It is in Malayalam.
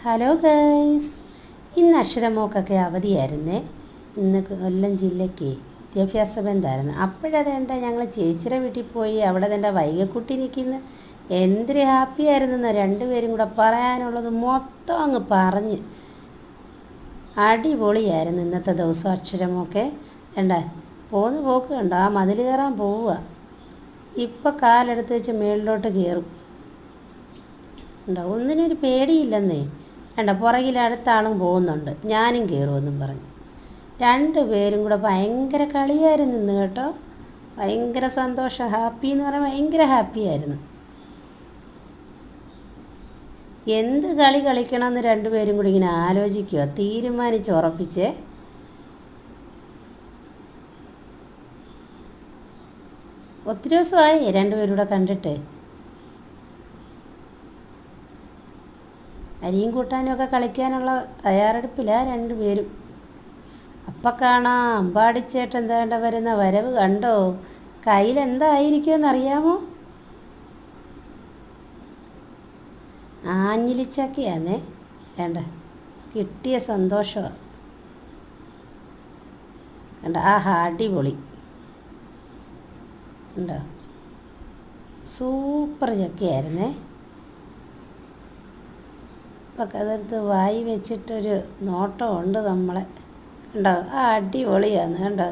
ഹലോ ഗൈസ്, ഇന്ന് അക്ഷരമോക്കൊക്കെ അവധിയായിരുന്നേ. ഇന്ന് കൊല്ലം ജില്ലയ്ക്ക് വിദ്യാഭ്യാസ ബന്ധായിരുന്നു. അപ്പോഴതെന്താ ഞങ്ങൾ ചേച്ചിയുടെ വീട്ടിൽ പോയി. അവിടെ എൻ്റെ വൈകക്കുട്ടി നിൽക്കുന്നു. എന്തൊരു ഹാപ്പിയായിരുന്നെന്ന് രണ്ടുപേരും കൂടെ പറയാനുള്ളത് മൊത്തം അങ്ങ് പറഞ്ഞ്. അടിപൊളിയായിരുന്നു ഇന്നത്തെ ദിവസം. അക്ഷരമൊക്കെ വേണ്ട പോന്ന് പോക്ക് കണ്ടോ, ആ മതിൽ കയറാൻ പോവുക. ഇപ്പം കാലെടുത്ത് വെച്ച് മേളിലോട്ട് കയറും. ഉണ്ടോ, ഒന്നിനൊരു പേടിയില്ലെന്നേ. വേണ്ട പുറകിൽ അടുത്ത ആളും പോകുന്നുണ്ട്, ഞാനും കയറുമെന്നും പറഞ്ഞു. രണ്ടുപേരും കൂടെ ഭയങ്കര കളിയായിരുന്നു ഇന്ന് കേട്ടോ. ഭയങ്കര സന്തോഷം, ഹാപ്പി എന്ന് പറയാൻ ഭയങ്കര ഹാപ്പിയായിരുന്നു. എന്ത് കളി കളിക്കണമെന്ന് രണ്ടുപേരും കൂടി ഇങ്ങനെ ആലോചിക്കുക, തീരുമാനിച്ചുറപ്പിച്ചേ. ഒത്തിരി ദിവസമായി രണ്ടുപേരും കൂടെ കണ്ടിട്ട്. അരിയും കൂട്ടാനും ഒക്കെ കളിക്കാനുള്ള തയ്യാറെടുപ്പിലാണ് രണ്ടുപേരും. അപ്പം കാണാം അമ്പാടിച്ചേട്ടൻ വേണ്ട വരുന്ന വരവ് കണ്ടോ. കയ്യിലെന്തായിരിക്കുമെന്നറിയാമോ? ആഞ്ഞിലിച്ചക്കയാന്നേ. വേണ്ട കിട്ടിയ സന്തോഷമാണ്. കണ്ട ആഹാ, അടിപൊളി ഉണ്ടോ, സൂപ്പർ ചക്കയായിരുന്നേ. ഇപ്പം അതെടുത്ത് വായി വെച്ചിട്ടൊരു നോട്ടമുണ്ട് നമ്മളെ. കണ്ടോ, ആ അടിപൊളിയാണ് കണ്ടോ.